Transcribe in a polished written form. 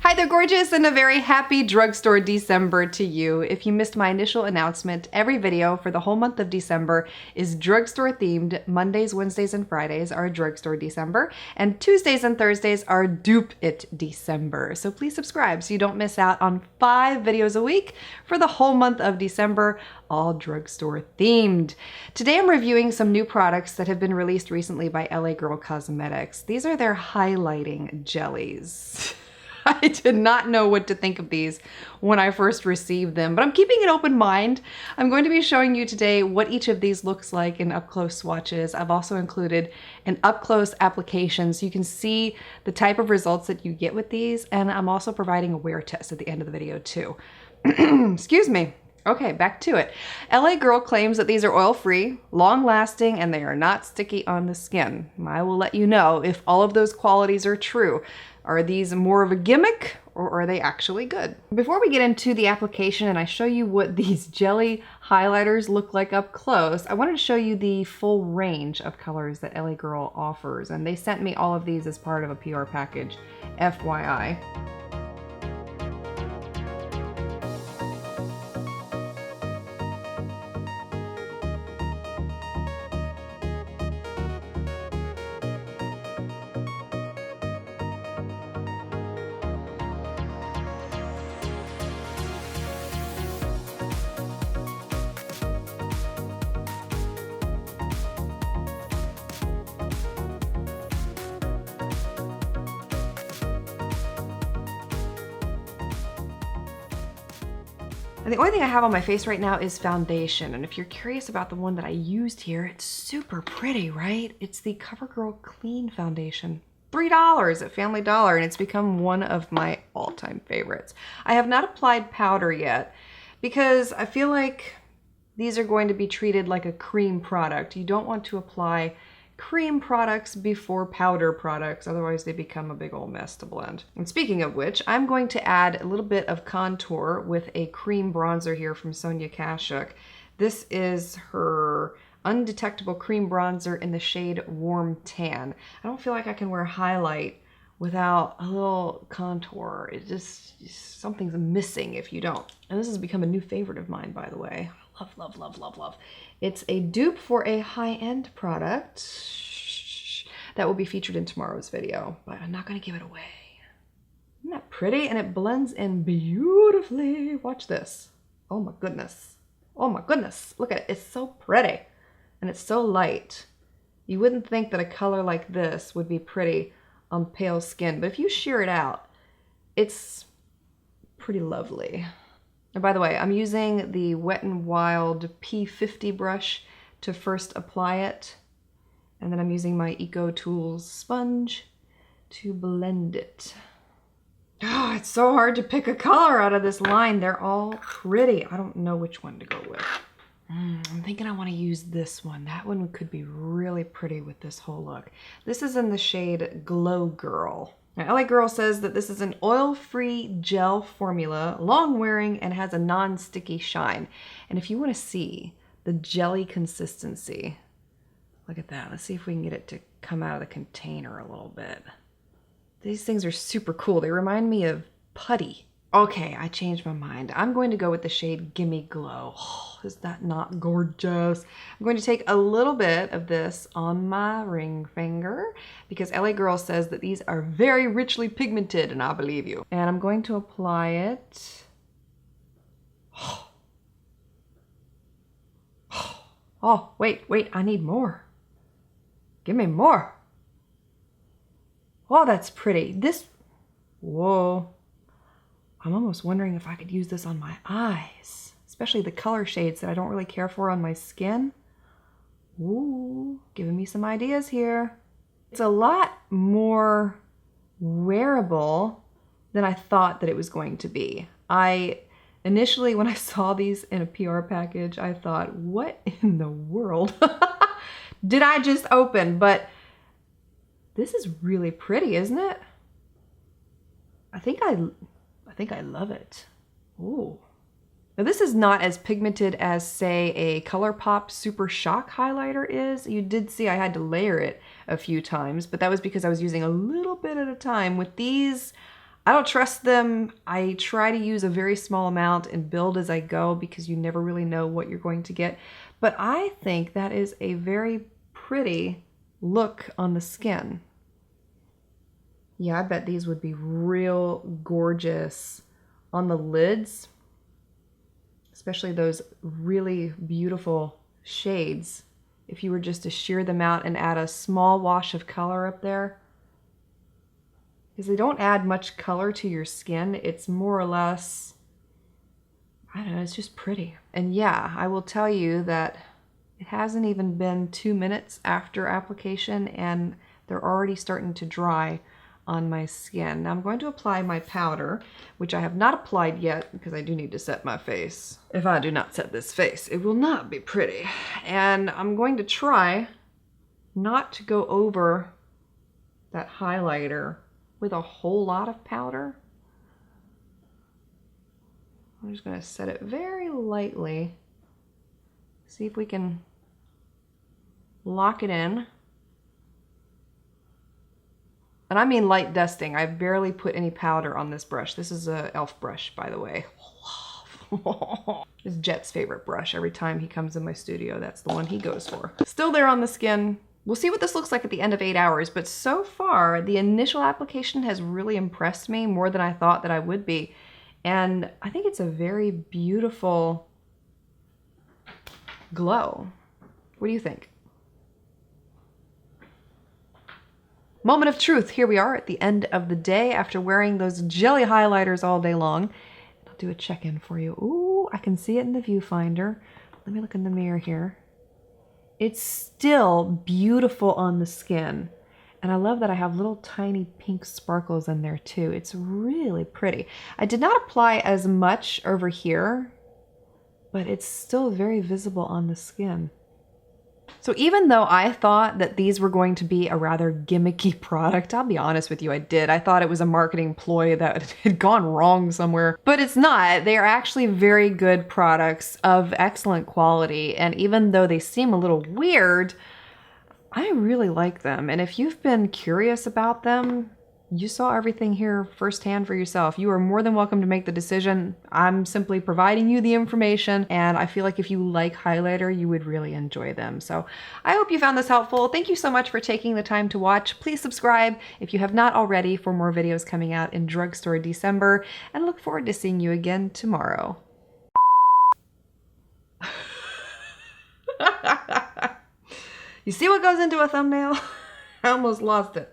Hi there, gorgeous, and a very happy drugstore December to you. If you missed my initial announcement, every video for the whole month of December is drugstore themed. Mondays, Wednesdays, and Fridays are drugstore December, and Tuesdays and Thursdays are dupe it December. So please subscribe so you don't miss out on 5 videos a week for the whole month of December, all drugstore themed. Today I'm reviewing some new products that have been released recently by LA Girl Cosmetics. These are their highlighting jellies. I did not know what to think of these when I first received them, but I'm keeping an open mind. I'm going to be showing you today what each of these looks like in up-close swatches. I've also included an up-close application so you can see the type of results that you get with these, and I'm also providing a wear test at the end of the video too. Excuse me. Okay, back to it. LA Girl claims that these are oil-free, long-lasting, and they are not sticky on the skin. I will let you know if all of those qualities are true. Are these more of a gimmick, or are they actually good? Before we get into the application and I show you what these jelly highlighters look like up close, I wanted to show you the full range of colors that LA Girl offers, and they sent me all of these as part of a PR package, FYI. And the only thing I have on my face right now is foundation. And if you're curious about the one that I used here, it's super pretty, right? It's the CoverGirl Clean Foundation. $3 at Family Dollar, and it's become one of my all-time favorites. I have not applied powder yet because I feel like these are going to be treated like a cream product. You don't want to apply cream products before powder products, otherwise they become a big old mess to blend. And speaking of which, I'm going to add a little bit of contour with a cream bronzer here from Sonia Kashuk. This is her undetectable cream bronzer in the shade Warm Tan. I don't feel like I can wear highlight without a little contour. It just, something's missing if you don't. And this has become a new favorite of mine, by the way. Love, love, love, love, love. It's a dupe for a high-end product that will be featured in tomorrow's video, but I'm not gonna give it away. Isn't that pretty? And it blends in beautifully. Watch this. Oh my goodness. Oh my goodness. Look at it. It's so pretty. And it's so light. You wouldn't think that a color like this would be pretty on pale skin, but if you sheer it out, it's pretty lovely. And by the way, I'm using the Wet n Wild P50 brush to first apply it. And then I'm using my Eco Tools sponge to blend it. Oh, it's so hard to pick a color out of this line. They're all pretty. I don't know which one to go with. I'm thinking I want to use this one. That one could be really pretty with this whole look. This is in the shade Glow Girl. Now, LA Girl says that this is an oil-free gel formula, long-wearing, and has a non-sticky shine. And if you want to see the jelly consistency, look at that. Let's see if we can get it to come out of the container a little bit. These things are super cool. They remind me of putty. Okay, I changed my mind. I'm going to go with the shade Gimme Glow. Oh, is that not gorgeous? I'm going to take a little bit of this on my ring finger because LA Girl says that these are very richly pigmented, and I believe you. And I'm going to apply it. Oh, wait, I need more. Give me more. Oh, that's pretty. This, whoa. I'm almost wondering if I could use this on my eyes, especially the color shades that I don't really care for on my skin. Ooh, giving me some ideas here. It's a lot more wearable than I thought that it was going to be. Initially, when I saw these in a PR package, I thought, what in the world did I just open? But this is really pretty, isn't it? I think I love it. Ooh, Now this is not as pigmented as, say, a ColourPop Super Shock highlighter is. You did see I had to layer it a few times, but that was because I was using a little bit at a time. With these, I don't trust them. I try to use a very small amount and build as I go because you never really know what you're going to get. But I think that is a very pretty look on the skin. Yeah, I bet these would be real gorgeous on the lids, especially those really beautiful shades. If you were just to shear them out and add a small wash of color up there. Because they don't add much color to your skin. It's more or less, I don't know, it's just pretty. And yeah, I will tell you that it hasn't even been 2 minutes after application and they're already starting to dry on my skin. Now I'm going to apply my powder, which I have not applied yet because I do need to set my face. If I do not set this face, it will not be pretty. And I'm going to try not to go over that highlighter with a whole lot of powder. I'm just going to set it very lightly. See if we can lock it in. And I mean light dusting. I barely put any powder on this brush. This is a e.l.f. brush, by the way. It's Jet's favorite brush. Every time he comes in my studio, that's the one he goes for. Still there on the skin. We'll see what this looks like at the end of 8 hours, but so far, the initial application has really impressed me more than I thought that I would be. And I think it's a very beautiful glow. What do you think? Moment of truth. Here we are at the end of the day after wearing those jelly highlighters all day long. I'll do a check-in for you. Ooh, I can see it in the viewfinder. Let me look in the mirror here. It's still beautiful on the skin. And I love that I have little tiny pink sparkles in there too. It's really pretty. I did not apply as much over here, but it's still very visible on the skin. So even though I thought that these were going to be a rather gimmicky product, I'll be honest with you, I did. I thought it was a marketing ploy that had gone wrong somewhere, but it's not. They are actually very good products of excellent quality. And even though they seem a little weird, I really like them. And if you've been curious about them, you saw everything here firsthand for yourself. You are more than welcome to make the decision. I'm simply providing you the information, and I feel like if you like highlighter, you would really enjoy them. So I hope you found this helpful. Thank you so much for taking the time to watch. Please subscribe if you have not already for more videos coming out in Drugstore December, and I look forward to seeing you again tomorrow. You see what goes into a thumbnail? I almost lost it.